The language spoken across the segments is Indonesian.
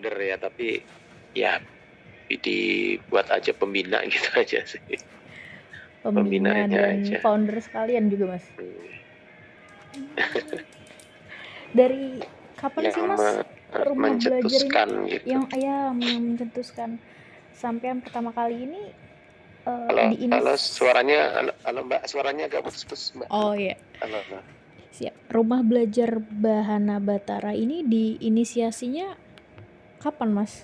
founder ya, tapi ya dibuat aja pembina gitu aja sih. Pembina Pembinanya dan aja. founder sekalian juga, Mas. Dari kapan sih, Yang Mas, rumah belajar ini mencetuskan gitu. yang mencetuskan sampean pertama kali ini Halo, suaranya, halo Mbak, suaranya agak putus-putus Mbak. Oh iya. Halo. Siap. Rumah belajar Bahana Batara ini diinisiasinya kapan, Mas?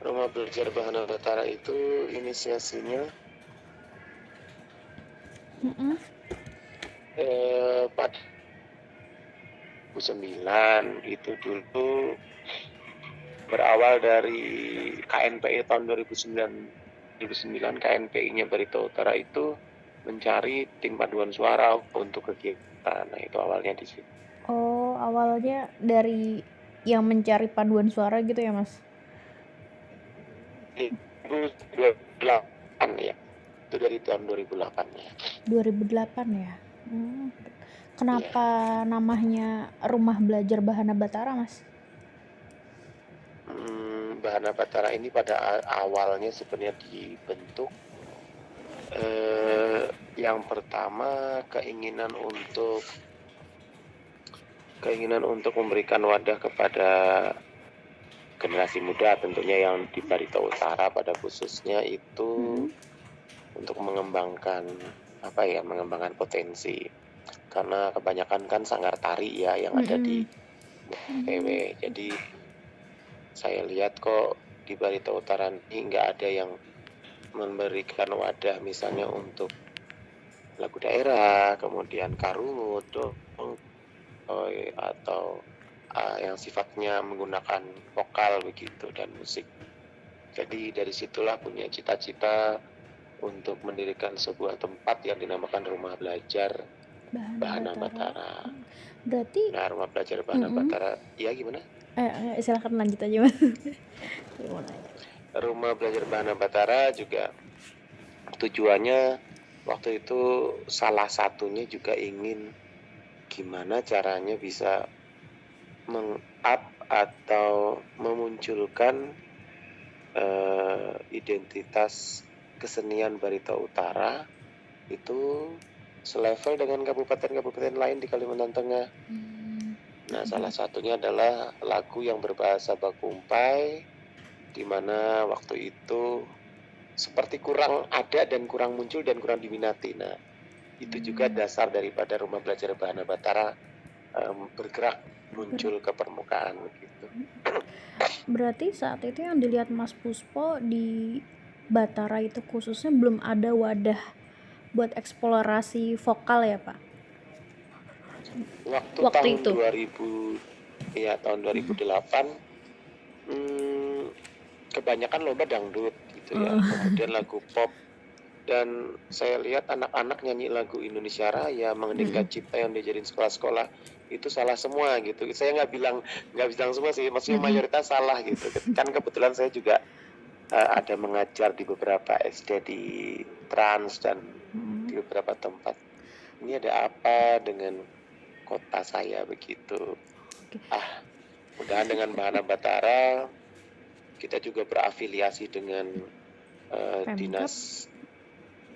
Rumah belajar Bahana Batara itu inisiasinya pada 2009 itu dulu berawal dari KNPI tahun 2009 KNPI-nya Barito Utara itu mencari tim paduan suara untuk kegiatan. Nah, itu awalnya di situ. Oh, awalnya dari yang mencari paduan suara gitu ya, Mas? 2008 ya. Itu dari tahun 2008 ya. 2008 ya. Kenapa namanya Rumah Belajar Bahana Batara, Mas? Bahana Batara ini pada awalnya sebenarnya dibentuk yang pertama keinginan untuk memberikan wadah kepada generasi muda tentunya yang di Barito Utara pada khususnya itu untuk mengembangkan potensi, karena kebanyakan kan sanggar tari ya yang ada di PW. Jadi saya lihat kok di Barito Utara ini nggak ada yang memberikan wadah misalnya untuk lagu daerah, kemudian karut atau yang sifatnya menggunakan vokal begitu dan musik. Jadi dari situlah punya cita-cita untuk mendirikan sebuah tempat yang dinamakan Rumah Belajar Bahana Batara. Berarti Nah, Rumah Belajar Bahana Batara, ya gimana? Silakan lanjut aja, Mas. Rumah Belajar Bahana Batara juga tujuannya waktu itu salah satunya juga ingin gimana caranya bisa meng-up atau memunculkan identitas kesenian Barito Utara itu selevel dengan kabupaten-kabupaten lain di Kalimantan Tengah. Nah, salah satunya adalah lagu yang berbahasa Bakumpai, di mana waktu itu seperti kurang ada dan kurang muncul dan kurang diminati. Nah, itu juga dasar daripada Rumah Belajar Bahana Batara bergerak muncul ke permukaan begitu. Berarti saat itu yang dilihat Mas Puspo di Batara itu khususnya belum ada wadah buat eksplorasi vokal ya, Pak? Waktu tahun itu 2008 kebanyakan lomba dangdut gitu ya, kemudian lagu pop, dan saya lihat anak-anak nyanyi lagu Indonesia Raya, Mengendingkan Cipta yang diajarin sekolah-sekolah itu salah semua gitu. Saya nggak bilang semua sih, maksudnya mayoritas salah gitu. Kan kebetulan saya juga ada mengajar di beberapa SD di Trans dan di beberapa tempat. Ini ada apa dengan kota saya begitu. Mudahan dengan Bahana Batara kita juga berafiliasi dengan Dinas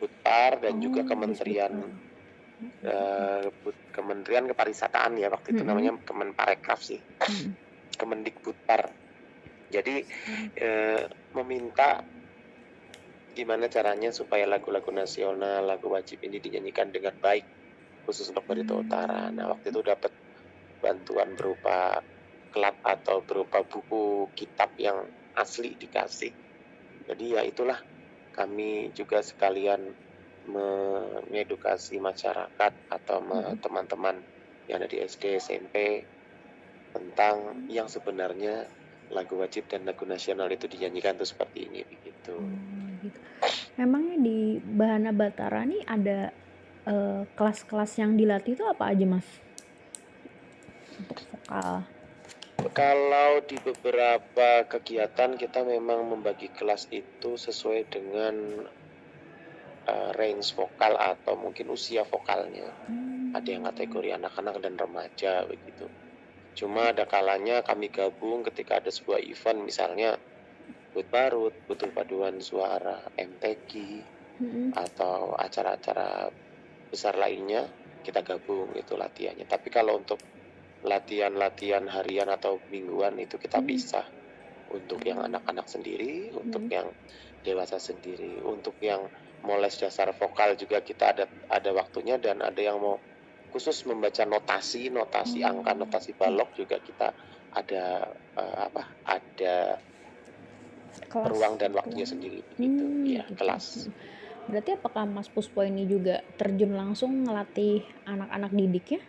Budpar dan juga Kementerian Kepariwisataan ya, waktu itu namanya Kemenparekraf sih, Kemendikbudpar. Jadi meminta gimana caranya supaya lagu-lagu nasional, lagu wajib ini dinyanyikan dengan baik khusus untuk Barito Utara. Nah, waktu itu dapat bantuan berupa klat atau berupa buku kitab yang asli dikasih. Jadi ya itulah, kami juga sekalian mengedukasi masyarakat atau teman-teman yang ada di SD, SMP tentang yang sebenarnya lagu wajib dan lagu nasional itu dinyanyikan tuh seperti ini begitu. Gitu. Memangnya di Bahana Batara nih ada kelas-kelas yang dilatih itu apa aja, Mas? Untuk vokal. Kalau di beberapa kegiatan kita memang membagi kelas itu sesuai dengan range vokal atau mungkin usia vokalnya. Ada yang kategori anak-anak dan remaja begitu. Cuma ada kalanya kami gabung ketika ada sebuah event, misalnya Bud Barut, butuh paduan suara, MTQ, Mm-mm. atau acara-acara besar lainnya, kita gabung itu latihannya. Tapi kalau untuk latihan-latihan harian atau mingguan itu kita Mm-mm. pisah. Untuk yang anak-anak sendiri, untuk Mm-mm. yang dewasa sendiri, untuk yang mau les dasar vokal juga kita ada waktunya, dan ada yang mau khusus membaca notasi angka, notasi balok juga kita ada ada Kelas ruang dan gitu. waktunya sendiri begitu. Ya, Gitu. kelas. Berarti apakah Mas Puspo ini juga terjun langsung ngelatih anak-anak didiknya?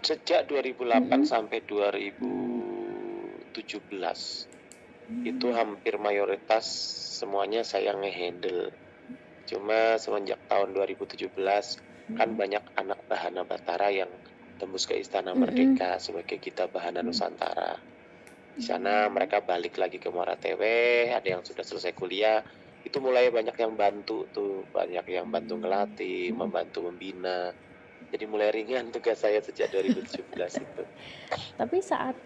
Sejak 2008 Mm-mm. sampai 2017 itu hampir mayoritas semuanya saya ngehandle. Cuma semenjak tahun 2017 kan banyak anak Bahana Batara yang tembus ke Istana Merdeka sebagai Gita Bahana Nusantara. Di sana mereka balik lagi ke Muara Tewe, ada yang sudah selesai kuliah, itu mulai banyak yang bantu tuh, banyak yang bantu ngelatih, membantu membina. Jadi mulai ringan tugas saya sejak 2017 itu. Tapi saat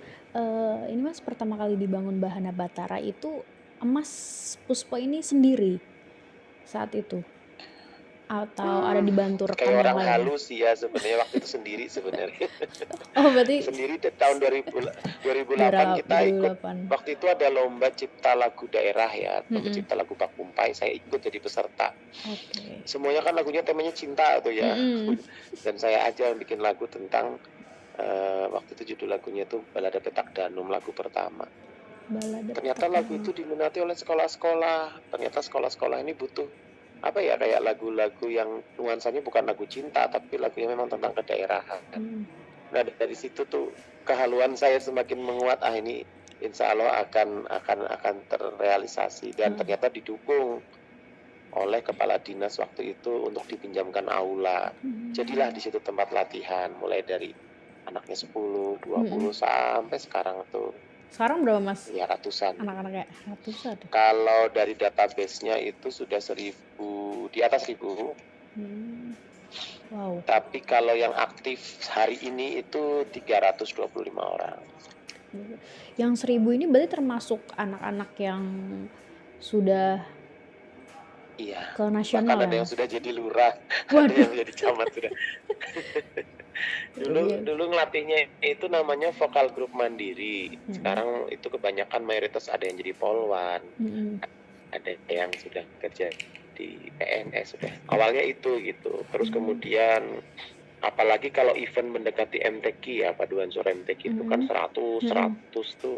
ini Mas pertama kali dibangun Bahana Batara itu Mas Puspo ini sendiri saat itu atau ada dibantu rekan Kayak yang orang lain? halus ya sebenarnya, waktu itu sendiri sebenarnya. Oh berarti Sendiri tahun 2008 kita ikut, 2008. waktu itu ada lomba cipta lagu daerah ya, lomba cipta lagu Pakumpai, saya ikut jadi peserta. Oke. Semuanya kan lagunya temanya cinta tuh ya. Dan saya aja yang bikin lagu tentang waktu itu judul lagunya tuh Balada Petak Danum, lagu pertama. Ternyata lagu itu diminati oleh sekolah-sekolah. Ternyata sekolah-sekolah ini butuh kayak lagu-lagu yang nuansanya bukan lagu cinta, tapi lagunya memang tentang kedaerahan. Nah dari situ tuh kehaluan saya semakin menguat. Ini insya Allah akan terrealisasi, dan ternyata didukung oleh kepala dinas waktu itu untuk dipinjamkan aula. Jadilah di situ tempat latihan, mulai dari anaknya 10, 20 sampai sekarang tuh. Sekarang berapa Mas? Ya ratusan. Anak-anaknya ratusan. Kalau dari database-nya itu sudah 1000, di atas 1000. Wow. Tapi kalau yang aktif hari ini itu 325 orang. Yang 1000 ini berarti termasuk anak-anak yang sudah ke nasional bahkan ada ya, yang Mas? sudah jadi lurah, ada Waduh. yang jadi camat sudah. Dulu ngelatihnya itu namanya vokal grup mandiri. Sekarang itu kebanyakan mayoritas ada yang jadi polwan, ada yang sudah kerja di PNS sudah. Awalnya itu gitu. Terus kemudian apalagi kalau event mendekati MTQ ya, paduan suara MTQ itu kan 100 tuh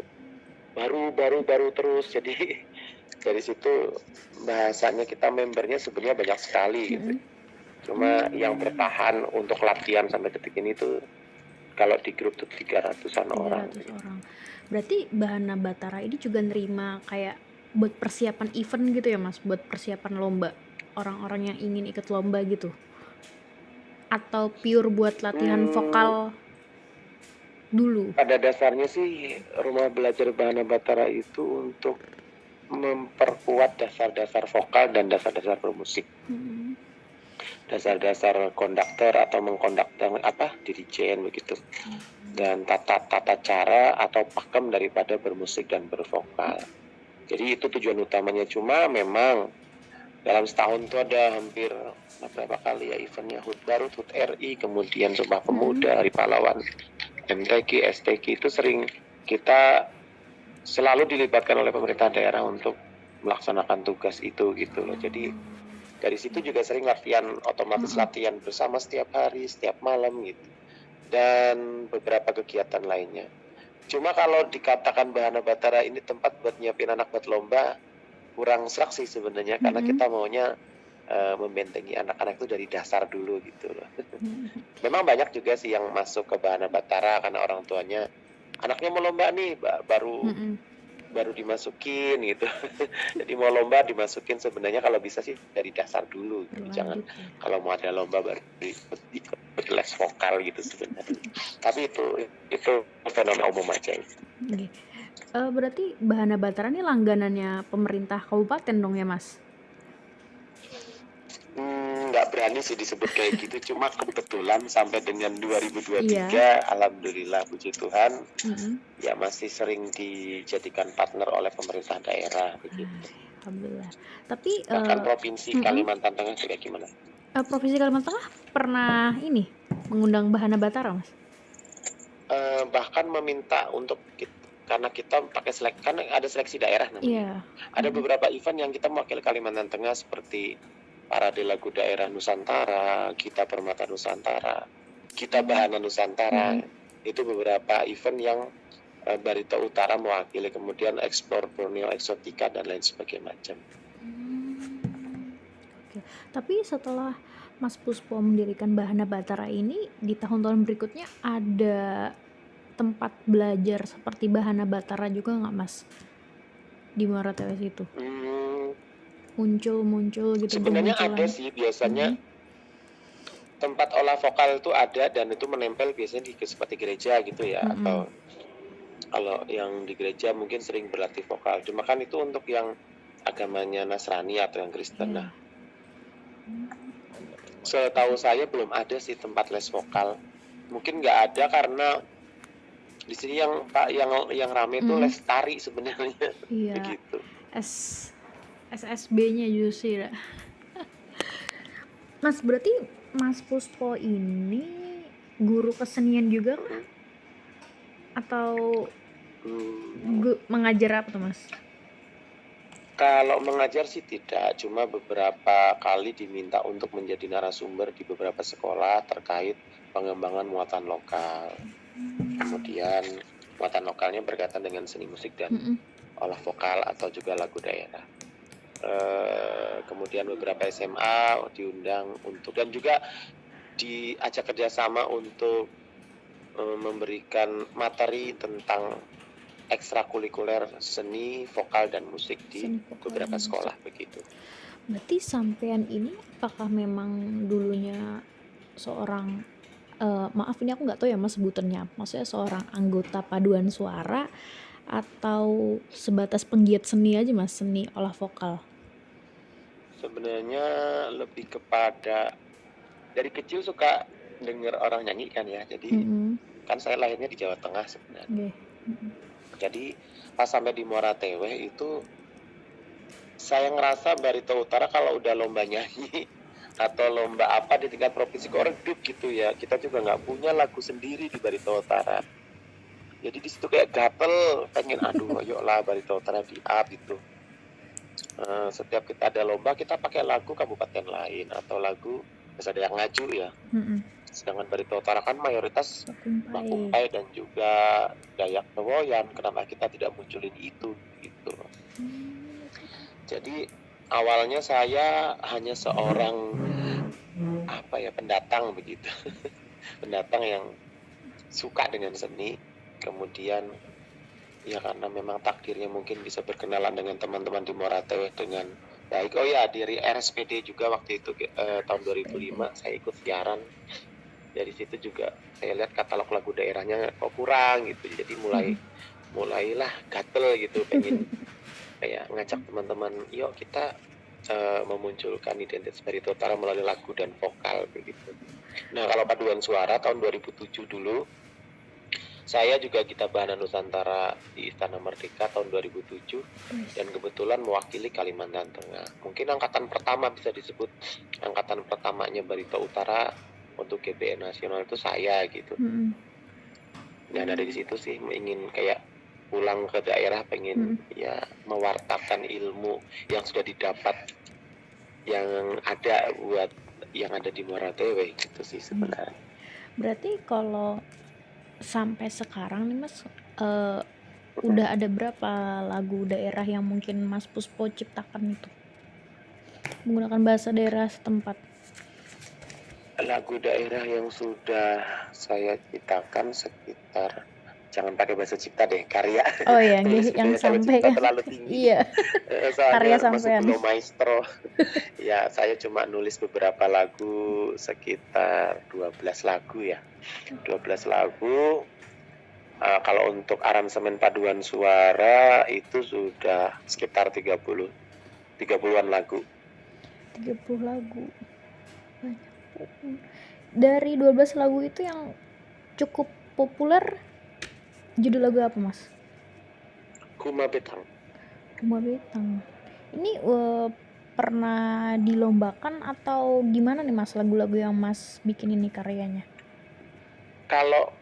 baru terus. Jadi dari situ bahasanya kita membernya sebenarnya banyak sekali gitu. Cuma yang bertahan untuk latihan sampai detik ini tuh kalau di grup tuh 300-an orang. Berarti Bahana Batara ini juga nerima kayak buat persiapan event gitu ya Mas, buat persiapan lomba, orang-orang yang ingin ikut lomba gitu, atau pure buat latihan vokal dulu? Pada dasarnya sih Rumah Belajar Bahana Batara itu untuk memperkuat dasar-dasar vokal dan dasar-dasar bermusik. Dasar-dasar konduktor atau mengkonduktor dirijen begitu. Dan tata cara atau pakem daripada bermusik dan bervokal. Jadi itu tujuan utamanya. Cuma memang dalam setahun itu ada hampir berapa kali ya eventnya, HUT Barut, HUT RI, kemudian Sumpah Pemuda, Hari Pahlawan, MTQ, STQ, itu sering kita selalu dilibatkan oleh pemerintah daerah untuk melaksanakan tugas itu gitu loh. Jadi dari situ juga sering otomatis latihan bersama setiap hari, setiap malam gitu. Dan beberapa kegiatan lainnya. Cuma kalau dikatakan Bahana Batara ini tempat buat nyiapin anak buat lomba, kurang serak sih sebenarnya, karena kita maunya membentengi anak-anak itu dari dasar dulu gitu loh. Memang banyak juga sih yang masuk ke Bahana Batara karena orang tuanya anaknya mau lomba nih, baru dimasukin gitu. Jadi mau lomba dimasukin, sebenarnya kalau bisa sih dari dasar dulu gitu. Jangan kalau mau ada lomba baru ikut les vokal gitu sebenarnya. Tapi itu fenomena umum aja. Berarti Bahana Batara ini langganannya pemerintah kabupaten dong ya Mas? Nggak berani sih disebut kayak gitu, cuma kebetulan sampai dengan 2023 Iya. alhamdulillah puji Tuhan Mm-mm. ya masih sering dijadikan partner oleh pemerintah daerah begitu. Alhamdulillah. Tapi Bahkan provinsi Kalimantan Tengah juga gimana? Provinsi Kalimantan Tengah pernah ini mengundang Bahana Batara, Mas? Bahkan meminta untuk karena kita pakai kan ada seleksi daerah namanya. Iya. Ada beberapa event yang kita mewakili Kalimantan Tengah seperti Parade Lagu Daerah Nusantara, Kita Permata Nusantara, Kita Bahana Nusantara. Itu beberapa event yang Barito Utara mewakili, kemudian Explore Borneo Exotica dan lain sebagainya macam. Oke. Tapi setelah Mas Puspo mendirikan Bahana Batara ini, di tahun-tahun berikutnya ada tempat belajar seperti Bahana Batara juga nggak, Mas? Di Muara Tewe itu muncul gitu. Sebenarnya bermunculan. ada sih biasanya tempat olah vokal itu ada, dan itu menempel biasanya di seperti gereja gitu ya, atau kalau yang di gereja mungkin sering berlatih vokal. Cuma kan itu untuk yang agamanya Nasrani atau yang Kristen. Nah, setahu saya belum ada sih tempat les vokal. Mungkin nggak ada karena di sini yang rame itu les tari sebenarnya. Iya. Begitu. SSB-nya justru ya. Mas, berarti Mas Puspo ini guru kesenian juga kah? Atau mengajar apa tuh, Mas? Kalau mengajar sih tidak, cuma beberapa kali diminta untuk menjadi narasumber di beberapa sekolah terkait pengembangan muatan lokal. Kemudian muatan lokalnya berkaitan dengan seni musik dan olah vokal atau juga lagu daerah. Kemudian beberapa SMA diundang untuk, dan juga diajak kerjasama untuk memberikan materi tentang ekstrakurikuler seni, vokal, dan musik di beberapa sekolah begitu. Berarti sampean ini apakah memang dulunya seorang maaf ini aku nggak tahu ya Mas sebutannya, maksudnya seorang anggota paduan suara atau sebatas penggiat seni aja, Mas, seni olah vokal? Sebenarnya lebih kepada dari kecil suka dengar orang nyanyi kan ya, jadi kan saya lahirnya di Jawa Tengah sebenarnya. Jadi pas sampai di Muara Tewe itu saya ngerasa Barito Utara kalau udah lomba nyanyi atau lomba apa di tingkat provinsi kok redup gitu ya, kita juga nggak punya lagu sendiri di Barito Utara. Jadi di situ kayak gatel, pengen aduh ayolah Barito Utara di up itu. Setiap kita ada lomba kita pakai lagu kabupaten lain atau lagu ada yang ngaju ya. Sedangkan Barito Utara kan mayoritas Makumpai dan juga Dayak Newoyan, kenapa kita tidak munculin itu gitu. Jadi awalnya saya hanya seorang pendatang begitu. Pendatang yang suka dengan seni, kemudian ya karena memang takdirnya mungkin bisa berkenalan dengan teman-teman di Muara Tewe dengan baik. Oh ya, dari RSPD juga waktu itu tahun 2005 saya ikut siaran. Dari situ juga saya lihat katalog lagu daerahnya kok kurang gitu. Jadi mulailah gatel gitu, pengen kayak ngajak teman-teman, yuk kita memunculkan identitas Barito Utara melalui lagu dan vokal begitu. Nah, kalau paduan suara tahun 2007 dulu saya juga Gita Bahana Nusantara di Istana Merdeka tahun 2007 dan kebetulan mewakili Kalimantan Tengah. Mungkin angkatan pertama bisa disebut angkatan pertamanya Barito Utara untuk GBN nasional itu saya gitu. Nah, dari situ sih ingin kayak pulang ke daerah, pengen ya mewartakan ilmu yang sudah didapat yang ada buat yang ada di Muara Tewe gitu sih sebenarnya. Berarti kalau sampai sekarang nih Mas udah ada berapa lagu daerah yang mungkin Mas Puspo ciptakan itu menggunakan bahasa daerah setempat? Lagu daerah yang sudah saya ciptakan sekitar, jangan pakai bahasa cipta deh, karya. Oh iya, yang sampai kan terlalu tinggi. Iya. Karya Soalnya masih sampean. belum maestro. Ya, saya cuma nulis beberapa lagu, sekitar 12 lagu ya. 12 lagu. Kalau untuk aransemen paduan suara itu sudah sekitar 30-an lagu. 30 lagu. banyak. Dari 12 lagu itu yang cukup populer judul lagu apa mas? Kuma Betang. Rumah Betang. Ini pernah dilombakan atau gimana nih mas lagu-lagu yang mas bikin ini karyanya? Kalau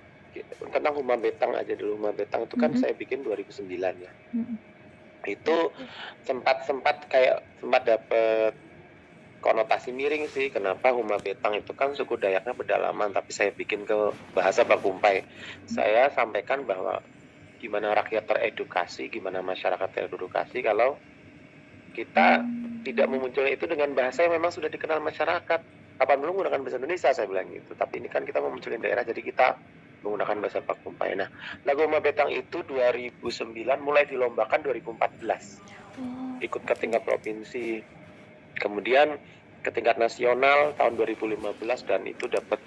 tentang Huma Betang aja dulu, Huma Betang itu kan Mm-mm. saya bikin 2009 ya. Mm-mm. Itu sempat dapet konotasi miring sih. Kenapa Huma Betang itu kan suku Dayaknya pedalaman, tapi saya bikin ke bahasa Bakumpai. Saya sampaikan bahwa gimana rakyat teredukasi, gimana masyarakat teredukasi kalau kita tidak memunculkan itu dengan bahasa yang memang sudah dikenal masyarakat. Kapan belum menggunakan bahasa Indonesia, saya bilang gitu. Tapi ini kan kita memunculkan daerah, jadi kita menggunakan bahasa Pakumpai. Nah, lagu Huma Betang itu 2009 mulai dilombakan 2014. Ikut ke tingkat provinsi. Kemudian ke tingkat nasional tahun 2015 dan itu dapat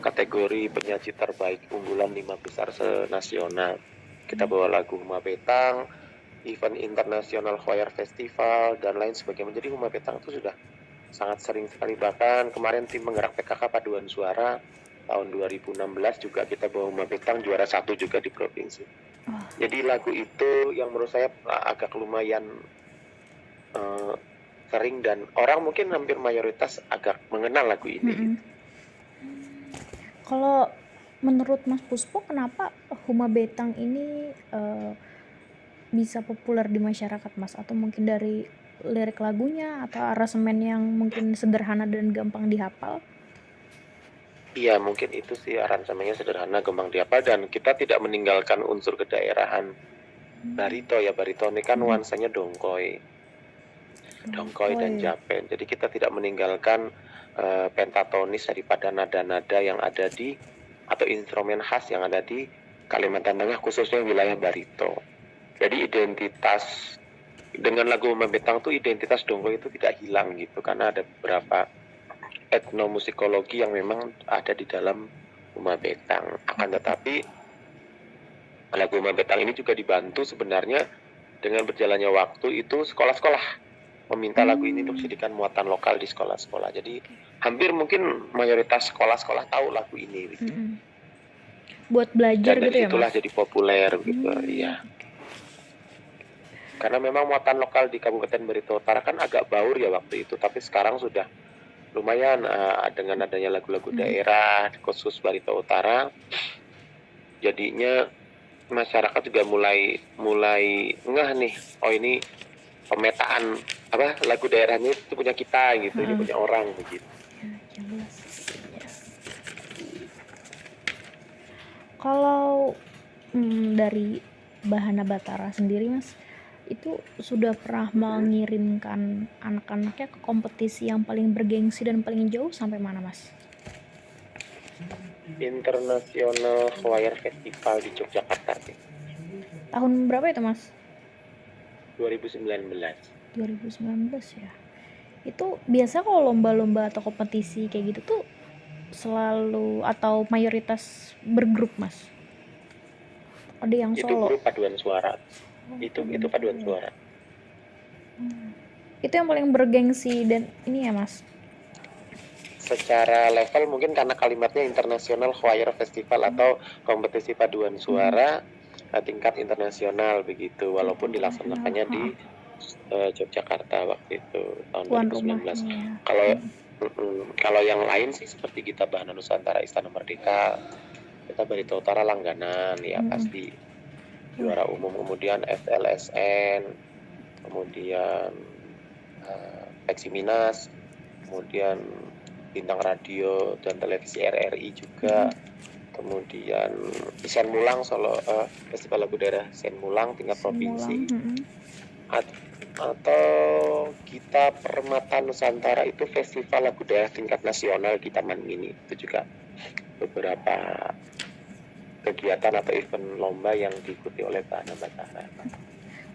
kategori penyaji terbaik unggulan 5 besar senasional. Kita bawa lagu Huma Betang, event internasional choir festival dan lain sebagainya. Jadi Huma Betang itu sudah sangat sering sekali, bahkan kemarin tim penggerak PKK Paduan Suara tahun 2016 juga kita bawa Huma Betang juara 1 juga di provinsi. Jadi lagu itu yang menurut saya agak lumayan sering dan orang mungkin hampir mayoritas agak mengenal lagu ini. Kalau menurut Mas Puspo kenapa Huma Betang ini bisa populer di masyarakat mas? Atau mungkin dari lirik lagunya atau aransemen yang mungkin sederhana dan gampang dihafal? Iya, mungkin itu sih aransemennya sederhana, gampang dihafal dan kita tidak meninggalkan unsur kedaerahan. Barito ya, barito ini kan nuansanya dongkoy dan japen. Jadi kita tidak meninggalkan pentatonis daripada nada-nada yang ada di atau instrumen khas yang ada di Kalimantan Tengah, khususnya wilayah barito. Jadi identitas dengan lagu Huma Betang tuh identitas dongkoy itu tidak hilang gitu, karena ada beberapa etnomusikologi yang memang ada di dalam Huma Betang. Akan tetapi lagu Huma Betang ini juga dibantu sebenarnya dengan berjalannya waktu itu sekolah-sekolah meminta lagu ini untuk dijadikan muatan lokal di sekolah-sekolah. Jadi hampir mungkin mayoritas sekolah-sekolah tahu lagu ini gitu. Buat belajar dan gitu ya itulah mas? jadi populer gitu. Iya. Karena memang muatan lokal di Kabupaten Barito Utara kan agak baur ya waktu itu, tapi sekarang sudah lumayan dengan adanya lagu-lagu daerah khusus Barito Utara, jadinya masyarakat juga mulai ngeh nih, oh ini pemetaan lagu daerahnya itu punya kita gitu, ini punya orang begitu. Kalau dari Bahana Batara sendiri mas, itu sudah pernah mengirimkan anak-anaknya ke kompetisi yang paling bergengsi dan paling jauh sampai mana mas? International Choir Festival di Yogyakarta sih. Tahun berapa itu mas? 2019 ya. Itu biasa kalau lomba-lomba atau kompetisi kayak gitu tuh selalu atau mayoritas bergrup mas? Ada yang itu solo? grup paduan suara. Itu paduan suara. Itu yang paling bergengsi dan ini ya mas? Secara level mungkin karena kalimatnya International Choir Festival atau kompetisi paduan suara tingkat internasional begitu, walaupun dilaksanakannya di Yogyakarta waktu itu tahun 2019. Kalau yang lain sih seperti kita Bahana Nusantara Istana Merdeka, kita Barito Utara langganan ya pasti juara umum, kemudian FLSN, kemudian Peksiminas, kemudian bintang radio dan televisi RRI juga, kemudian di Sen Mulang Solo, Festival Lagu Daerah Sen Mulang tingkat provinsi, atau kita Permata Nusantara itu Festival Lagu Daerah tingkat nasional di Taman Mini. Itu juga beberapa kegiatan atau event lomba yang diikuti oleh Bahana Batara.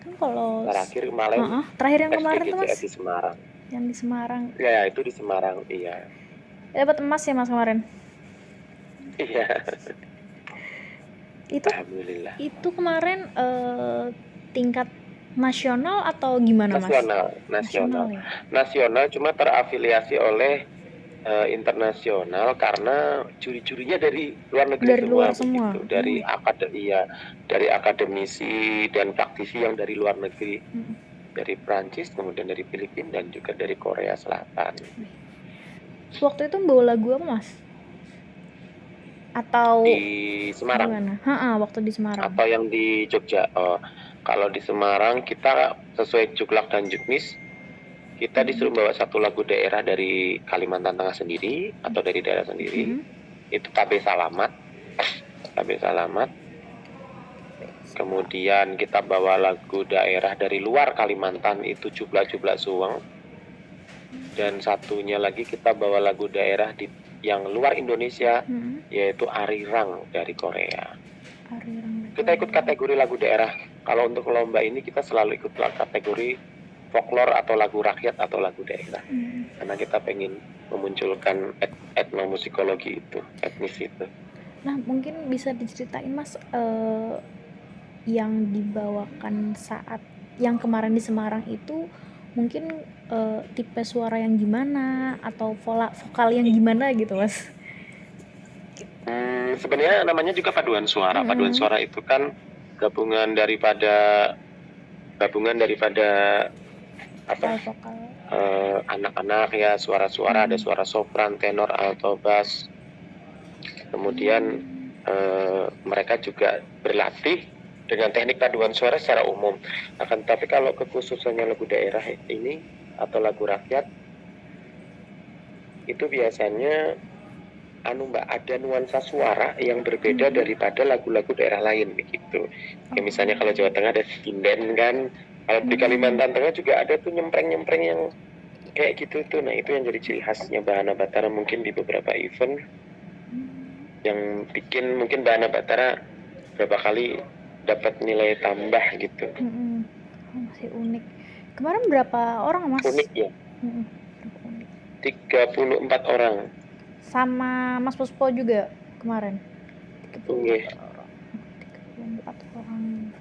Kan kalau terakhir kemarin tuh mas di Semarang. Yang di Semarang. Ya itu di Semarang, iya. Dapat emas ya mas kemarin? Iya. Alhamdulillah. Itu kemarin tingkat nasional atau gimana mas? Nasional, cuma terafiliasi oleh internasional karena juri-jurinya dari luar negeri Dari luar semua. begitu. Dari akademisi dan praktisi yang dari luar negeri. Dari Prancis, kemudian dari Filipina dan juga dari Korea Selatan. Waktu itu bawa lagu apa, Mas? Atau Di Semarang? gimana? Waktu di Semarang. Atau yang di Jogja? Kalau di Semarang kita sesuai Juklak dan Juknis, kita disuruh bawa satu lagu daerah dari Kalimantan Tengah sendiri atau dari daerah sendiri. Itu Tabe Salamat. Kemudian kita bawa lagu daerah dari luar Kalimantan, itu Jublak Suweng. Dan satunya lagi kita bawa lagu daerah yang luar Indonesia, yaitu Arirang dari Korea. Kita ikut kategori lagu daerah. Kalau untuk lomba ini kita selalu ikut kategori folklore atau lagu rakyat atau lagu daerah. Karena kita pengen memunculkan etnomusikologi itu, etnis itu. Nah, mungkin bisa diceritain, Mas, yang dibawakan saat yang kemarin di Semarang itu mungkin tipe suara yang gimana atau vokal yang gimana gitu, Mas? Sebenarnya namanya juga paduan suara. Paduan suara itu kan gabungan daripada anak-anak ya, suara-suara, ada suara sopran, tenor, alto, bass. Kemudian mereka juga berlatih dengan teknik paduan suara secara umum. Akan tetapi kalau kekhususannya lagu daerah ini atau lagu rakyat, itu biasanya Mbak, ada nuansa suara yang berbeda daripada lagu-lagu daerah lain begitu. Kayak misalnya kalau Jawa Tengah ada sinden kan, kalau di Kalimantan Tengah juga ada tuh nyempreng-nyempreng yang kayak gitu tuh. Nah, itu yang jadi ciri khasnya Bahana Bhatara mungkin di beberapa event yang bikin mungkin Bahana Bhatara berapa kali dapat nilai tambah gitu. Masih unik. Kemarin berapa orang, Mas? Unik ya. 34 orang. Sama Mas Puspo juga kemarin. 34 orang.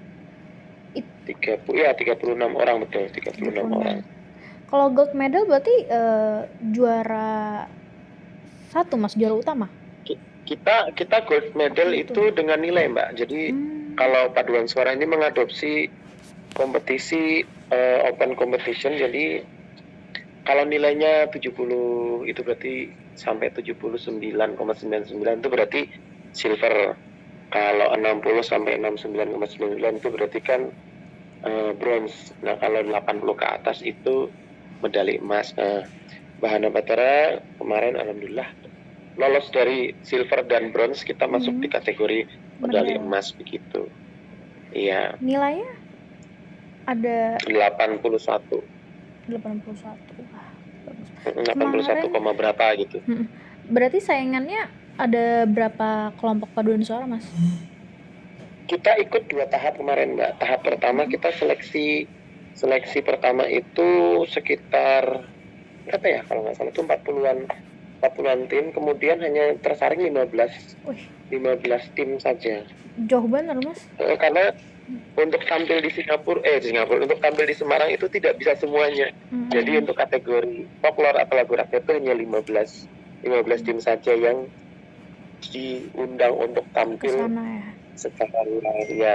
36 orang, betul, 36 orang. Kalau gold medal berarti juara satu, Mas, juara utama? Kita gold medal itu dengan nilai, Mbak. Jadi kalau paduan suara ini mengadopsi kompetisi open competition, jadi kalau nilainya 70 itu berarti sampai 79,99 itu berarti silver. Kalau 60 sampai 69,99 itu berarti kan bronze. Nah, kalau 80 ke atas itu medali emas. Bahana Bhatara kemarin alhamdulillah lolos dari silver dan bronze, kita masuk di kategori medali emas begitu. Iya. Nilainya ada 81. 81, berapa gitu. Berarti saingannya ada berapa kelompok paduan suara, Mas? Kita ikut 2 tahap kemarin, Mbak. Tahap pertama kita seleksi pertama itu sekitar berapa ya kalau nggak salah itu 40-an tim, kemudian hanya tersaring 15 tim saja. Jauh benar, Mas. Karena untuk tampil di Singapura, untuk tampil di Semarang itu tidak bisa semuanya. Jadi untuk kategori folklore atau lagu rakyat itu hanya 15 tim saja yang diundang untuk tampil kesana,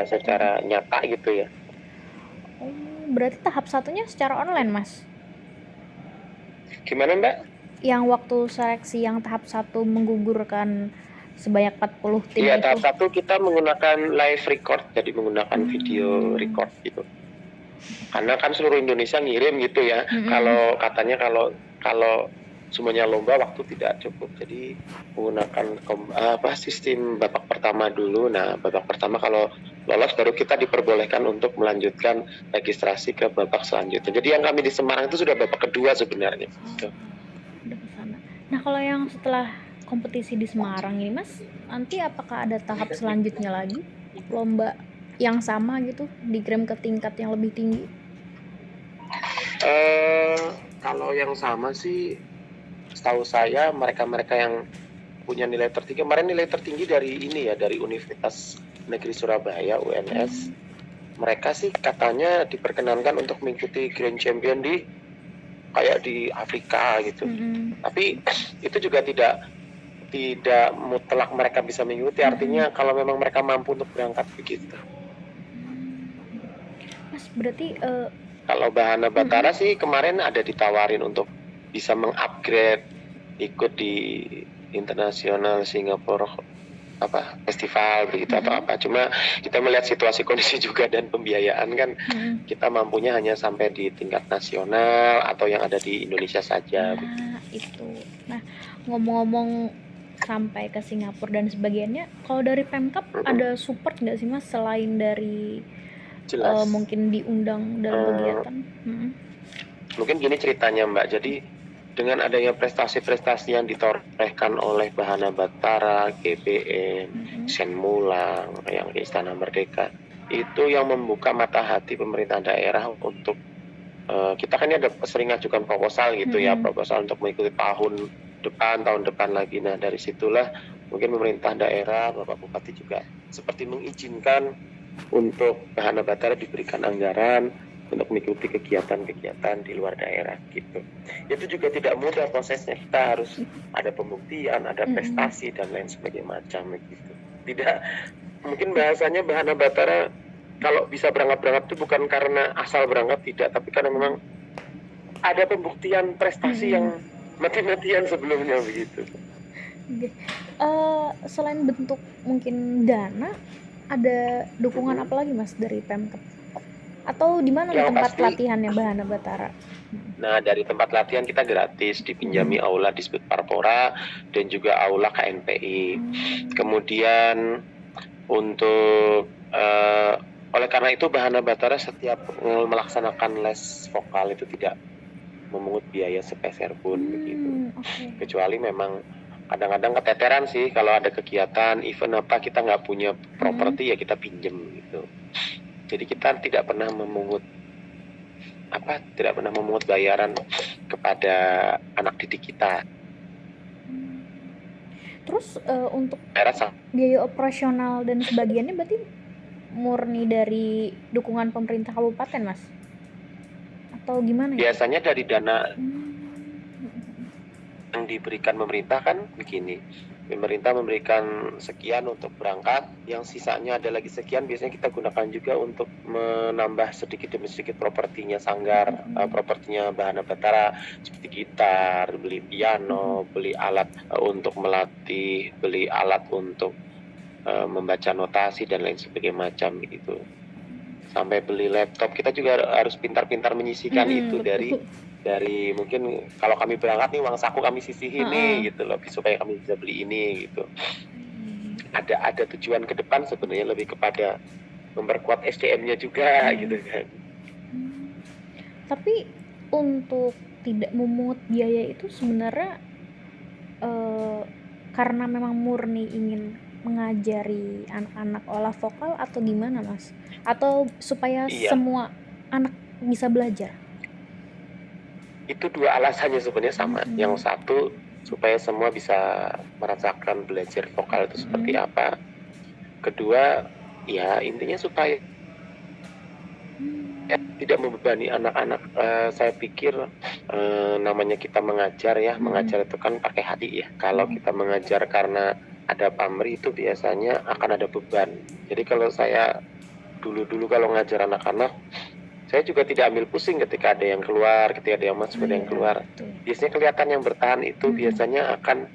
secara nyata gitu ya. Berarti tahap satunya secara online, Mas? Gimana, Mbak? Yang waktu seleksi yang tahap 1 menggugurkan sebanyak 40 tim itu. Tahap 1 kita menggunakan live record, jadi menggunakan video record gitu. Karena kan seluruh Indonesia ngirim gitu ya. Kalau katanya kalau semuanya lomba waktu tidak cukup, jadi menggunakan sistem babak pertama dulu. Nah, babak pertama kalau lolos baru kita diperbolehkan untuk melanjutkan registrasi ke babak selanjutnya. Jadi yang kami di Semarang itu sudah babak kedua sebenarnya. Nah, kalau yang setelah kompetisi di Semarang ini, Mas, nanti apakah ada tahap selanjutnya lagi, lomba yang sama gitu, dikirim ke tingkat yang lebih tinggi? Kalau yang sama sih, setahu saya mereka yang punya nilai tertinggi, kemarin nilai tertinggi dari dari Universitas Negeri Surabaya UNS, mereka sih katanya diperkenankan untuk mengikuti Grand Champion di kayak di Afrika gitu. Tapi itu juga tidak mutlak mereka bisa mengikuti. Artinya kalau memang mereka mampu untuk berangkat begitu. Mas berarti Kalau Bahana Batara sih kemarin ada ditawarin untuk bisa mengupgrade ikut di internasional Singapura festival begitu atau apa. Cuma kita melihat situasi kondisi juga dan pembiayaan kan kita mampunya hanya sampai di tingkat nasional atau yang ada di Indonesia saja. Itu. Nah, ngomong-ngomong sampai ke Singapura dan sebagainya, kalau dari Pemkab ada support nggak sih Mas selain dari Jelas. mungkin diundang dalam kegiatan? Mungkin gini ceritanya Mbak, jadi dengan adanya prestasi-prestasi yang ditorehkan oleh Bahana Batara, GBN, Sen Mulang, yang di Istana Merdeka, itu yang membuka mata hati pemerintah daerah untuk kita kan ini ada sering ajukan proposal gitu ya, proposal untuk mengikuti tahun depan lagi. Nah dari situlah mungkin pemerintah daerah, Bapak Bupati juga seperti mengizinkan untuk Bahana Batara diberikan anggaran untuk mengikuti kegiatan-kegiatan di luar daerah gitu. Itu juga tidak mudah prosesnya, kita harus ada pembuktian, ada prestasi dan lain sebagainya macam gitu. Tidak, mungkin bahasanya Bahana Batara kalau bisa berangkat itu bukan karena asal berangkat, tidak, tapi karena memang ada pembuktian prestasi yang mati-matian sebelumnya begitu. Selain bentuk mungkin dana, ada dukungan apa lagi Mas dari Pemkab? Atau di mana tempat latihannya Bahana Batara? Nah dari tempat latihan kita gratis, dipinjami aula Disbud Parpora dan juga aula KNPI. Kemudian untuk oleh karena itu Bahana Batara setiap melaksanakan les vokal itu tidak memungut biaya sepeser pun begitu. Kecuali memang kadang-kadang keteteran sih kalau ada kegiatan event apa kita nggak punya properti ya kita pinjem gitu. Jadi kita tidak pernah memungut bayaran kepada anak didik kita. Terus untuk biaya operasional dan sebagainya berarti murni dari dukungan pemerintah kabupaten Mas? Atau gimana ya? Biasanya dari dana yang diberikan pemerintah kan begini. Pemerintah memberikan sekian untuk berangkat, yang sisanya ada lagi sekian biasanya kita gunakan juga untuk menambah sedikit demi sedikit propertinya Sanggar, propertinya Bahana Batara seperti gitar, beli piano, beli alat untuk melatih, beli alat untuk membaca notasi dan lain sebagainya macam itu. Sampai beli laptop, kita juga harus pintar-pintar menyisihkan itu dari mungkin kalau kami berangkat nih uang saku kami sisihin nih gitu loh supaya kami bisa beli ini gitu. Ada tujuan ke depan sebenarnya lebih kepada memperkuat SDM-nya juga gitu kan. Tapi untuk tidak memungut biaya itu sebenarnya karena memang murni ingin mengajari anak-anak olah vokal atau gimana Mas? Atau supaya semua anak bisa belajar? Itu dua alasannya sebenarnya sama. Yang satu supaya semua bisa merasakan belajar vokal itu seperti apa. Kedua ya intinya supaya tidak membebani anak-anak. Saya pikir namanya kita mengajar ya, mengajar itu kan pakai hati ya. Kalau kita mengajar karena ada pamrih itu biasanya akan ada beban. Jadi kalau saya dulu kalau ngajar anak-anak, saya juga tidak ambil pusing ketika ada yang keluar, ketika ada yang masuk, ada yang keluar. Biasanya kelihatan yang bertahan itu biasanya akan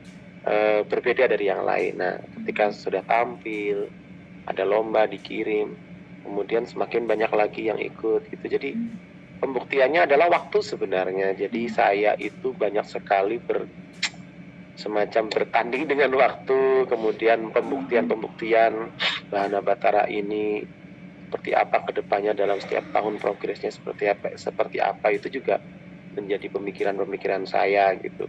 berbeda dari yang lain. Nah, ketika sudah tampil, ada lomba dikirim, kemudian semakin banyak lagi yang ikut gitu. Jadi pembuktiannya adalah waktu sebenarnya. Jadi saya itu banyak sekali semacam bertanding dengan waktu, kemudian pembuktian Bahana Batara ini seperti apa kedepannya dalam setiap tahun progresnya seperti apa itu juga menjadi pemikiran saya gitu.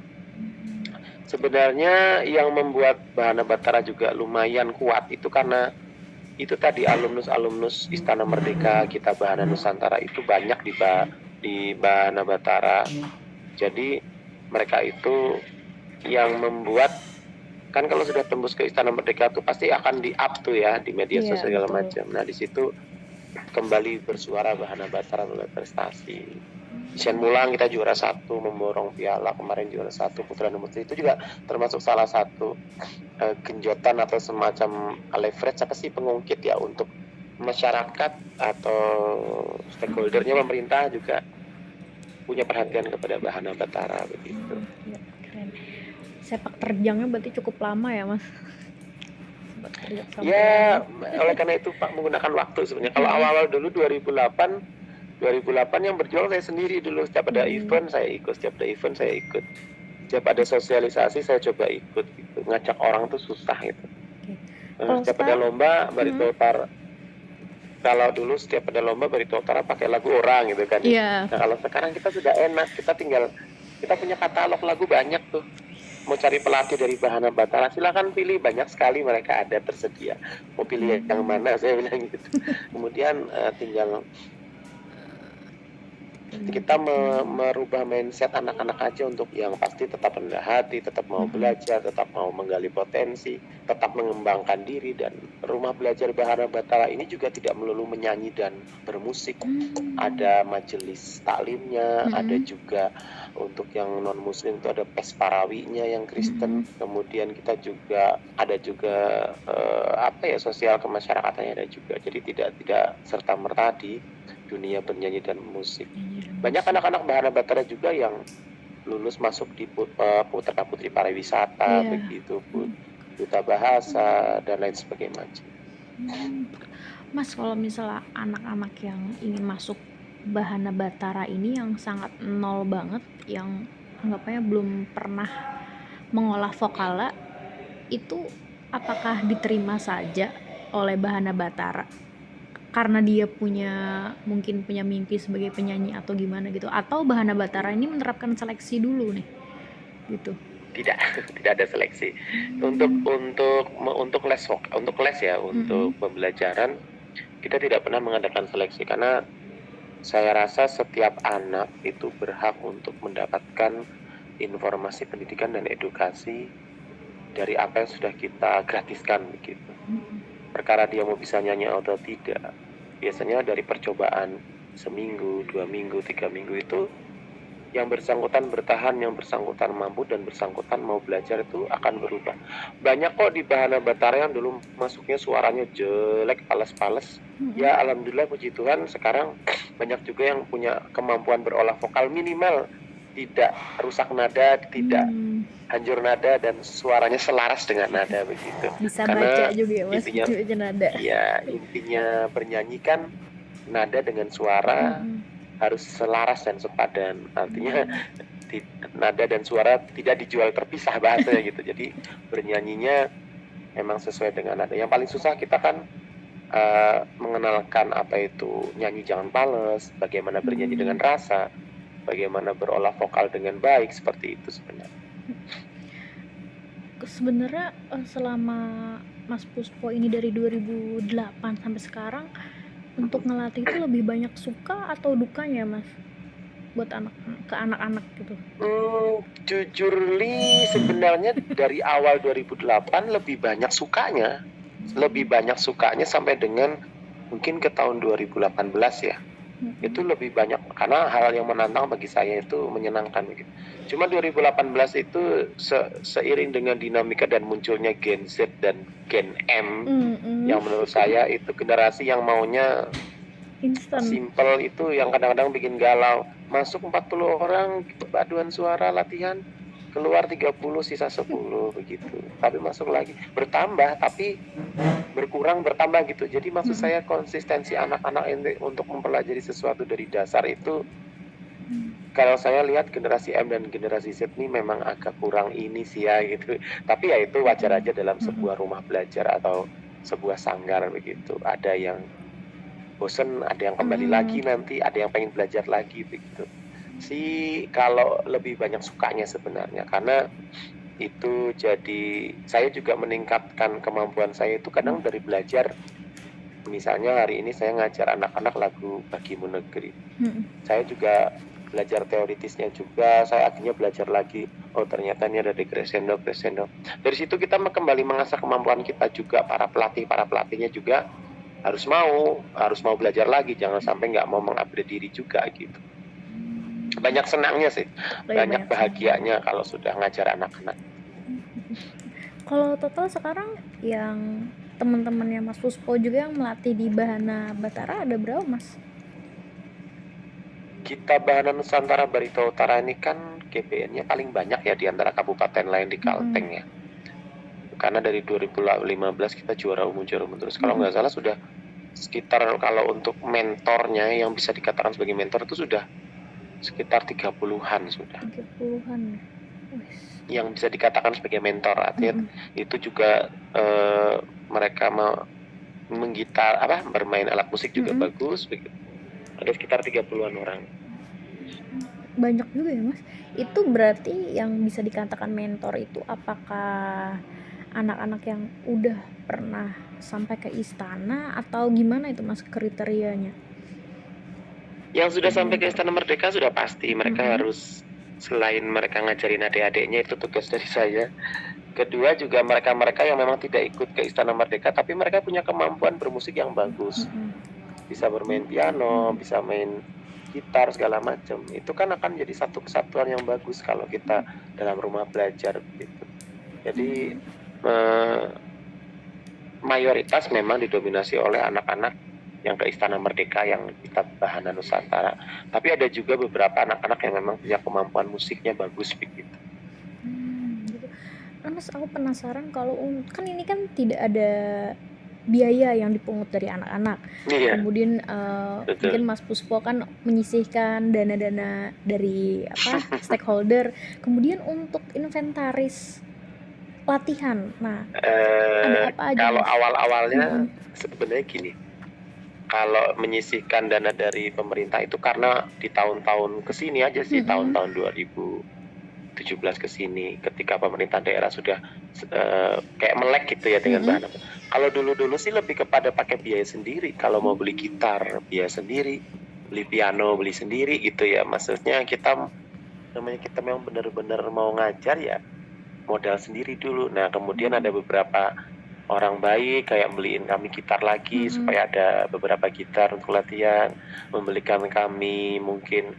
Sebenarnya yang membuat Bahana Batara juga lumayan kuat itu karena itu tadi alumnus Istana Merdeka kita Bahana Nusantara itu banyak di Bahana Batara. Jadi mereka itu yang membuat kan kalau sudah tembus ke Istana Merdeka itu pasti akan di-up tuh ya di media sosial segala macam. Nah di situ kembali bersuara Bahana Batara oleh prestasi. Shen Mulang kita juara 1, memborong piala kemarin juara 1 putra nomor 1. Itu juga termasuk salah satu genjotan atau semacam leverage apa sih pengungkit ya untuk masyarakat atau stakeholdernya pemerintah juga punya perhatian kepada Bahana Batara begitu. Ya, keren. Sepak terjangnya berarti cukup lama ya Mas? Sepak terjang sampai Ya, oleh karena itu Pak menggunakan waktu sebenarnya. Kalau awal-awal dulu 2008 yang berjuang saya sendiri dulu. Setiap ada event saya ikut, setiap ada event saya ikut. Setiap ada sosialisasi saya coba ikut gitu. Ngajak orang tuh susah gitu. Setiap ada lomba Barito Utara. Kalau dulu setiap ada lomba Barito Utara pakai lagu orang gitu kan. Iya. Nah, kalau sekarang kita sudah enak, kita punya katalog lagu banyak tuh. Mau cari pelatih dari Bahana Batara silakan pilih, banyak sekali mereka ada tersedia. Mau pilih yang mana saya bilang gitu. Kemudian tinggal kita merubah mindset anak-anak aja untuk yang pasti tetap rendah hati, tetap mau belajar, tetap mau menggali potensi, tetap mengembangkan diri. Dan rumah belajar Bahana Batara ini juga tidak melulu menyanyi dan bermusik. Ada majelis taklimnya, ada juga untuk yang non muslim itu ada pes parawinya yang Kristen. Kemudian kita juga ada juga sosial kemasyarakatannya ada juga. Jadi tidak serta merta di dunia bernyanyi dan musik. Banyak anak-anak Bahana Batara juga yang lulus masuk di putra putri pariwisata begitu, duta bahasa dan lain sebagainya. Mas, kalau misalnya anak-anak yang ingin masuk Bahana Batara ini yang sangat nol banget, yang anggapnya belum pernah mengolah vokala, itu apakah diterima saja oleh Bahana Batara karena dia mungkin punya mimpi sebagai penyanyi atau gimana gitu, atau Bahana Batara ini menerapkan seleksi dulu nih gitu? Tidak ada seleksi. Untuk les ya, untuk pembelajaran kita tidak pernah mengadakan seleksi karena saya rasa setiap anak itu berhak untuk mendapatkan informasi pendidikan dan edukasi dari apa yang sudah kita gratiskan begitu. Perkara dia mau bisa nyanyi atau tidak, biasanya dari percobaan seminggu, 2 minggu, 3 minggu itu yang bersangkutan bertahan, yang bersangkutan mampu dan bersangkutan mau belajar itu akan berubah. Banyak kok di Bahana Batara yang dulu masuknya suaranya jelek, pales-pales. Ya alhamdulillah puji Tuhan sekarang banyak juga yang punya kemampuan berolah vokal, minimal tidak rusak nada, tidak hancur nada, dan suaranya selaras dengan nada begitu. Bisa baca juga ya Mas, baca nada. Ya, intinya bernyanyi kan nada dengan suara harus selaras dan sepadan. Artinya nada dan suara tidak dijual terpisah bahasanya gitu. Jadi bernyanyinya memang sesuai dengan nada. Yang paling susah kita kan mengenalkan apa itu nyanyi jangan pales, bagaimana bernyanyi dengan rasa, bagaimana berolah vokal dengan baik, seperti itu sebenarnya. Sebenarnya selama Mas Puspo ini dari 2008 sampai sekarang, untuk ngelatih itu lebih banyak suka atau dukanya Mas buat anak-anak gitu? Jujur Li, sebenarnya dari awal 2008 lebih banyak sukanya sampai dengan mungkin ke tahun 2018 ya. Itu lebih banyak karena hal yang menantang bagi saya itu menyenangkan gitu. Cuma 2018 itu seiring dengan dinamika dan munculnya Gen Z dan Gen M yang menurut saya itu generasi yang maunya instan, simple, itu yang kadang-kadang bikin galau. Masuk 40 orang paduan suara latihan, keluar 30, sisa 10 begitu. Tapi masuk lagi, bertambah tapi berkurang bertambah gitu. Jadi maksud saya konsistensi anak-anak ini untuk mempelajari sesuatu dari dasar itu, kalau saya lihat generasi M dan generasi Z ini memang agak kurang ini sih ya gitu. Tapi ya itu wajar aja dalam sebuah rumah belajar atau sebuah sanggar begitu. Ada yang bosen, ada yang kembali lagi nanti, ada yang pengen belajar lagi begitu. Kalau lebih banyak sukanya sebenarnya, karena itu jadi saya juga meningkatkan kemampuan saya itu kadang dari belajar. Misalnya hari ini saya ngajar anak-anak lagu Bagimu Negeri. Saya juga belajar teoritisnya juga, saya akhirnya belajar lagi, oh ternyata ini ada crescendo. Dari situ kita kembali mengasah kemampuan kita juga. Para pelatihnya juga harus mau belajar lagi, jangan sampai nggak mau mengupgrade diri juga gitu. Banyak senangnya sih, Oh ya, banyak banyak bahagianya kalau sudah ngajar anak-anak. Kalau total sekarang yang teman-temannya Mas Puspo juga yang melatih di Bahana Batara ada berapa, Mas? Kita Bahana Nusantara Barito Utara ini kan GBN-nya paling banyak ya di antara kabupaten lain di Kalteng ya. Karena dari 2015 kita juara umum terus. Kalau nggak salah sudah sekitar, kalau untuk mentornya yang bisa dikatakan sebagai mentor itu sudah sekitar 30-an sudah. 30-an. Yang bisa dikatakan sebagai mentor, artinya itu juga mereka menggitar bermain alat musik juga bagus begitu. Ada sekitar 30-an orang. Banyak juga ya, Mas. Itu berarti yang bisa dikatakan mentor itu apakah anak-anak yang udah pernah sampai ke istana atau gimana itu, Mas, kriterianya? Yang sudah sampai ke Istana Merdeka sudah pasti mereka harus, selain mereka ngajarin adik-adiknya, itu tugas dari saya. Kedua juga mereka-mereka yang memang tidak ikut ke Istana Merdeka tapi mereka punya kemampuan bermusik yang bagus. Bisa bermain piano, bisa main gitar segala macam. Itu kan akan jadi satu kesatuan yang bagus kalau kita dalam rumah belajar gitu. Jadi mayoritas memang didominasi oleh anak-anak yang ke Istana Merdeka yang kita Bahana Nusantara. Tapi ada juga beberapa anak-anak yang memang punya kemampuan musiknya bagus begitu. Gitu. Mas, aku penasaran kalau kan ini kan tidak ada biaya yang dipungut dari anak-anak. Iya. Kemudian mungkin Mas Puspo kan menyisihkan dana-dana dari stakeholder. Kemudian untuk inventaris latihan, nah ada apa aja, kalau Mas? awal-awalnya sebenarnya gini, kalau menyisihkan dana dari pemerintah itu karena di tahun-tahun kesini aja sih, tahun-tahun 2017 kesini, ketika pemerintah daerah sudah kayak melek gitu ya dengan bahan. Kalau dulu-dulu sih lebih kepada pakai biaya sendiri. Kalau mau beli gitar biaya sendiri, beli piano beli sendiri gitu ya. Maksudnya kita memang benar-benar mau ngajar ya modal sendiri dulu. Nah kemudian ada beberapa orang baik kayak beliin kami gitar lagi supaya ada beberapa gitar untuk latihan, membelikan kami mungkin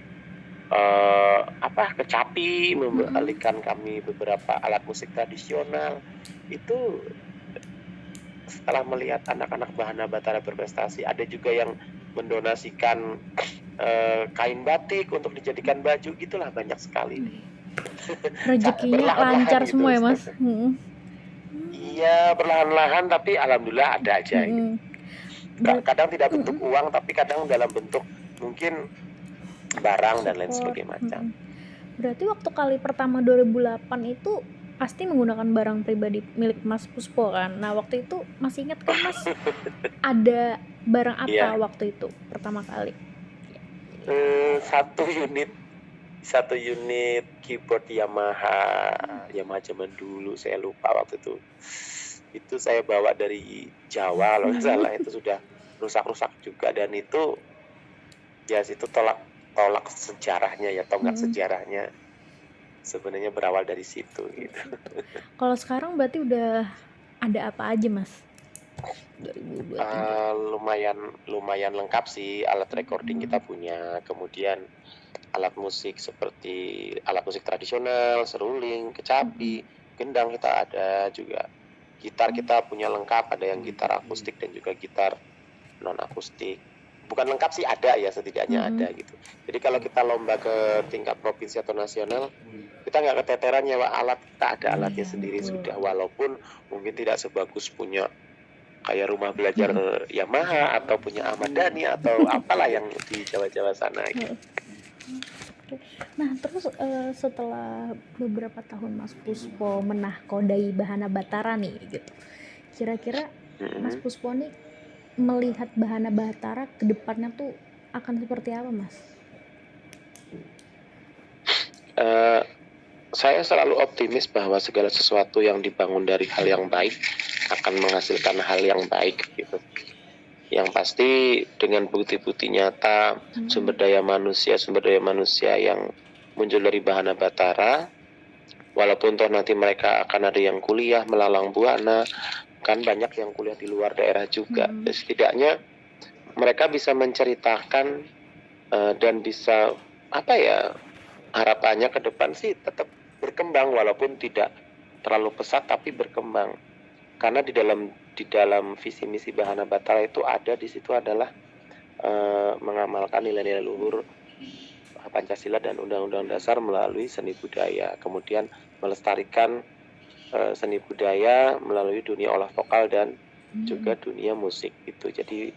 kecapi, membelikan kami beberapa alat musik tradisional. Itu setelah melihat anak-anak Bahana Batara berprestasi, ada juga yang mendonasikan kain batik untuk dijadikan baju, gitulah banyak sekali. Rezekinya lancar gitu, semua ya, Mas. Iya, perlahan-lahan tapi alhamdulillah ada aja. Kadang tidak bentuk uang tapi kadang dalam bentuk mungkin barang dan lain sebagainya macam. Berarti waktu kali pertama 2008 itu pasti menggunakan barang pribadi milik Mas Puspo kan. Nah waktu itu masih ingat kan, Mas? Ada barang apa waktu itu pertama kali? Satu unit keyboard Yamaha zaman dulu, saya lupa waktu itu. Itu saya bawa dari Jawa kalau nggak salah, itu sudah rusak-rusak juga, dan itu ya situ tolak sejarahnya ya, tonggak sejarahnya sebenarnya berawal dari situ gitu. Kalau sekarang berarti udah ada apa aja, Mas? 2023. Lumayan lengkap sih, alat recording kita punya, kemudian alat musik seperti alat musik tradisional, seruling, kecapi, gendang kita ada juga. Gitar kita punya lengkap, ada yang gitar akustik dan juga gitar non akustik. Bukan lengkap sih, ada ya, setidaknya ada gitu. Jadi kalau kita lomba ke tingkat provinsi atau nasional, kita nggak keteteran nyewa alat, kita ada alatnya sendiri sudah, walaupun mungkin tidak sebagus punya kayak rumah belajar Yamaha atau punya Ahmad Dhani atau apalah yang di Jawa-Jawa sana gitu. Nah terus setelah beberapa tahun Mas Puspo menahkodai Bahana Batara nih gitu, kira-kira Mas Puspo nih melihat Bahana Batara ke depannya tuh akan seperti apa, Mas? Saya selalu optimis bahwa segala sesuatu yang dibangun dari hal yang baik akan menghasilkan hal yang baik gitu. Yang pasti dengan bukti-bukti nyata sumber daya manusia yang muncul dari Bahana Batara, walaupun toh nanti mereka akan ada yang kuliah melalang buana, kan banyak yang kuliah di luar daerah juga. Setidaknya mereka bisa menceritakan dan bisa harapannya ke depan sih tetap berkembang walaupun tidak terlalu pesat tapi berkembang. Karena di dalam visi misi Bahana Batara itu ada di situ adalah mengamalkan nilai-nilai luhur Pancasila dan Undang-Undang Dasar melalui seni budaya. Kemudian melestarikan seni budaya melalui dunia olah vokal dan juga dunia musik gitu. Jadi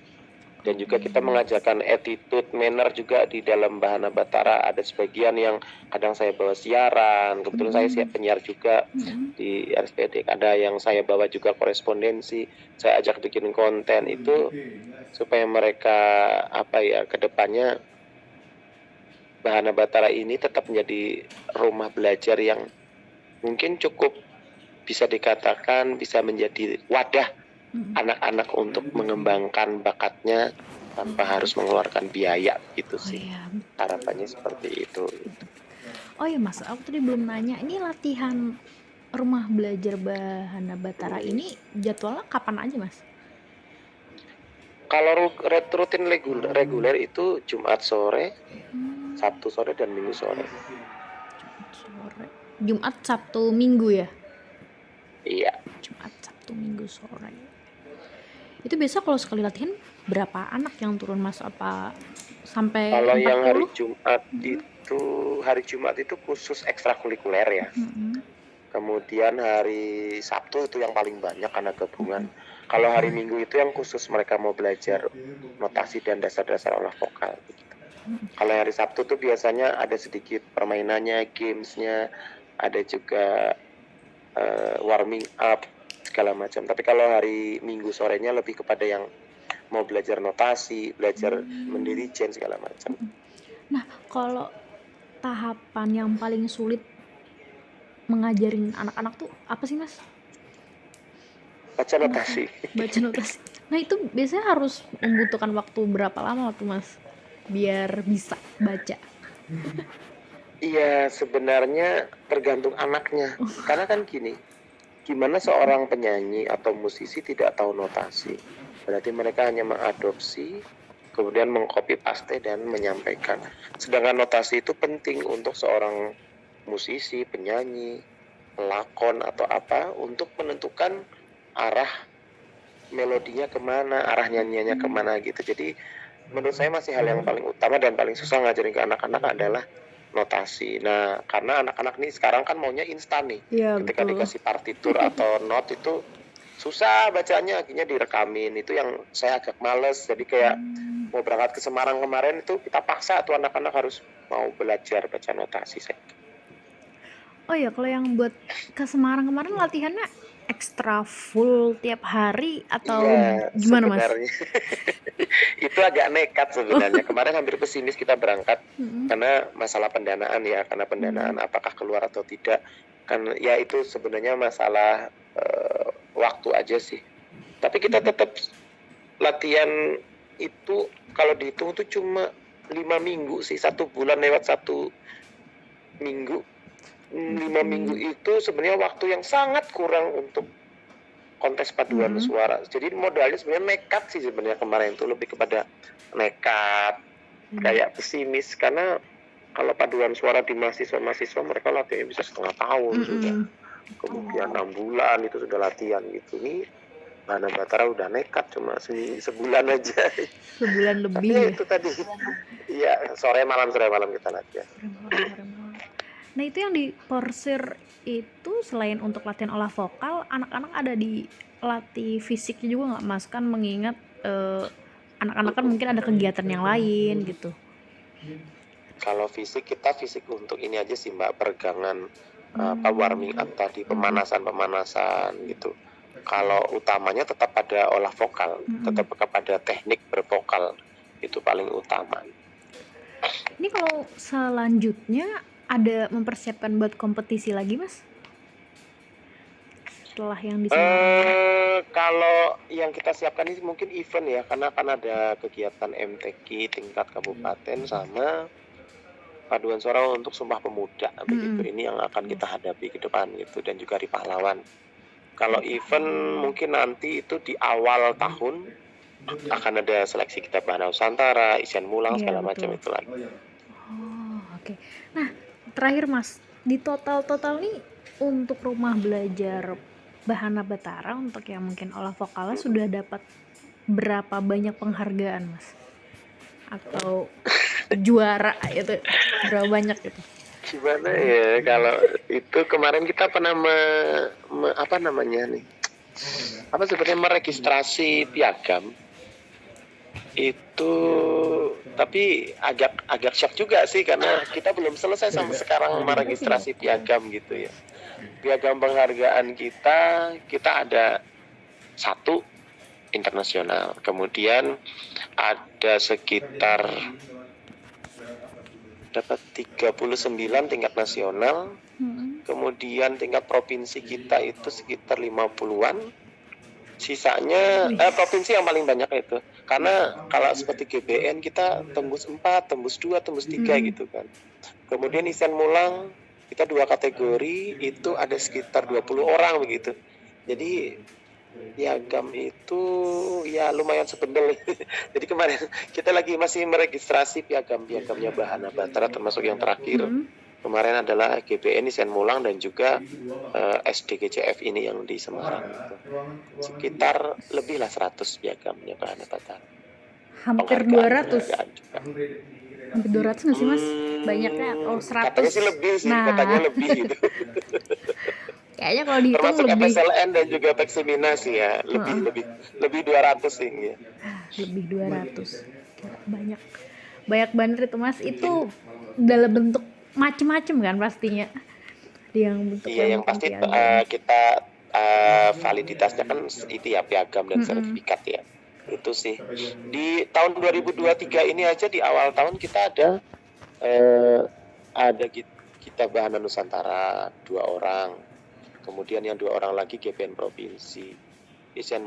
dan juga kita mengajarkan attitude, manner juga di dalam Bahana Batara. Ada sebagian yang kadang saya bawa siaran, kebetulan saya siap penyiar juga di RSPD. Ada yang saya bawa juga korespondensi, saya ajak bikin konten itu supaya mereka kedepannya Bahana Batara ini tetap menjadi rumah belajar yang mungkin cukup bisa dikatakan bisa menjadi wadah anak-anak untuk mengembangkan bakatnya tanpa harus mengeluarkan biaya gitu sih. iya. Harapannya seperti itu. Oh iya Mas, aku tadi belum nanya, ini latihan rumah belajar Bahana Batara ini jadwalnya kapan aja Mas? Kalau rutin reguler itu Jumat sore, Sabtu sore dan Minggu sore. Jumat, Sabtu, Minggu ya? Iya. Jumat, Sabtu, Minggu sore. Itu biasa kalau sekali latihan berapa anak yang turun Mas? Apa sampai Kalau 40? yang hari Jumat itu khusus ekstrakurikuler ya. Kemudian hari Sabtu itu yang paling banyak karena gabungan. Kalau hari Minggu itu yang khusus mereka mau belajar notasi dan dasar-dasar olah vokal. Kalau hari Sabtu tuh biasanya ada sedikit permainannya, gamesnya, ada juga warming up segala macam. Tapi kalau hari Minggu sorenya lebih kepada yang mau belajar notasi, belajar mendirijen segala macam. Nah, kalau tahapan yang paling sulit mengajarin anak-anak tuh apa sih Mas? Baca notasi. Baca notasi. Nah itu biasanya harus membutuhkan waktu berapa lama tuh Mas biar bisa baca? Iya, sebenarnya tergantung anaknya. Karena kan gini, gimana seorang penyanyi atau musisi tidak tahu notasi? Berarti mereka hanya mengadopsi, kemudian mengcopy paste dan menyampaikan. Sedangkan notasi itu penting untuk seorang musisi, penyanyi, pelakon atau apa untuk menentukan arah melodinya kemana, arah nyanyiannya kemana gitu. Jadi menurut saya masih hal yang paling utama dan paling susah ngajarin ke anak-anak adalah notasi. Nah, karena anak-anak nih sekarang kan maunya instan nih. Iya, Ketika betul. dikasih partitur atau not itu susah bacanya, akhirnya direkamin. Itu yang saya agak males. Jadi kayak mau berangkat ke Semarang kemarin itu kita paksa tuh anak-anak harus mau belajar baca notasi. Oh iya, kalau yang buat ke Semarang kemarin latihannya ekstra full tiap hari atau Iya, gimana Mas? sebenarnya itu agak nekat sebenarnya. Kemarin hampir pesimis kita berangkat karena masalah pendanaan ya, karena pendanaan apakah keluar atau tidak. Kan ya itu sebenarnya masalah waktu aja sih. Tapi kita tetap latihan itu kalau dihitung itu cuma 5 minggu sih, 1 bulan lewat 1 minggu. 5 minggu itu sebenarnya waktu yang sangat kurang untuk kontes paduan suara. Jadi modalnya sebenarnya nekat sih sebenarnya kemarin itu lebih kepada nekat, kayak pesimis karena kalau paduan suara di mahasiswa mereka latihannya bisa setengah tahun sudah. Kemudian 6 bulan itu sudah latihan gitu. Ini Bahana Batara udah nekat cuma sebulan aja. Sebulan lebih Tapi ya ya. itu tadi. Iya, sore malam kita latihan. Nah itu yang diporsir itu selain untuk latihan olah vokal, anak-anak ada dilatih fisiknya juga nggak Mas? Kan mengingat anak-anak kan mungkin ada kegiatan yang lain gitu. Kalau fisik kita fisik untuk ini aja sih Mbak, peregangan warming up tadi, pemanasan gitu. Kalau utamanya tetap pada olah vokal, tetap kepada teknik bervokal, itu paling utama. Ini kalau selanjutnya ada mempersiapkan buat kompetisi lagi Mas? Setelah yang di Semarang? Kalau yang kita siapkan ini mungkin event ya, karena kan ada kegiatan MTQ tingkat kabupaten sama paduan suara untuk Sumpah Pemuda begitu. Ini yang akan kita hadapi ke depan gitu, dan juga di Pahlawan. Kalau event mungkin nanti itu di awal tahun akan ada seleksi Kitab Bahana Nusantara, isian mulang segala macam itu lagi. Oh, oke. Nah, terakhir Mas, di total nih untuk rumah belajar Bahana Batara untuk yang mungkin olah vokalnya sudah dapat berapa banyak penghargaan Mas? Atau juara itu berapa banyak gitu? Gimana ya kalau itu kemarin kita pernah apa namanya nih? Apa sebenarnya meregistrasi piagam itu, tapi agak shock juga sih karena kita belum selesai sampai sekarang meregistrasi piagam gitu ya. Piagam penghargaan kita ada 1 internasional, kemudian ada sekitar dapat 39 tingkat nasional, kemudian tingkat provinsi kita itu sekitar 50-an, sisanya provinsi yang paling banyak itu, karena kalau seperti GBN kita tembus 4, tembus 2, tembus 3 gitu kan. Kemudian Isen Mulang kita 2 kategori itu ada sekitar 20 orang begitu. Jadi piagam itu ya lumayan sebendel. Jadi kemarin kita lagi masih meregistrasi piagamnya Bahana Batara, termasuk yang terakhir kemarin adalah GBN Isen Mulang dan juga SDGCF ini yang di Semarang itu. Sekitar lebih lah 100 piagamnya Bahana Batara. Hampir 200. Hampir 200 nggak sih Mas? Banyaknya 100. Katanya sih lebih sih, katanya lebih gitu. Kayaknya kalau dihitung termasuk lebih. FSLN dan juga Peximina sih ya, lebih 200 sih ya. Lebih 200. Banyak banget itu Mas. Itu dalam bentuk macem-macem kan pastinya. Yang bentuk yang pasti kita validitasnya kan itu ya piagam dan sertifikat ya. Itu sih. Di tahun 2023 ini aja di awal tahun kita ada kita Bahana Nusantara 2 orang. Kemudian yang 2 orang lagi GBN provinsi. Isen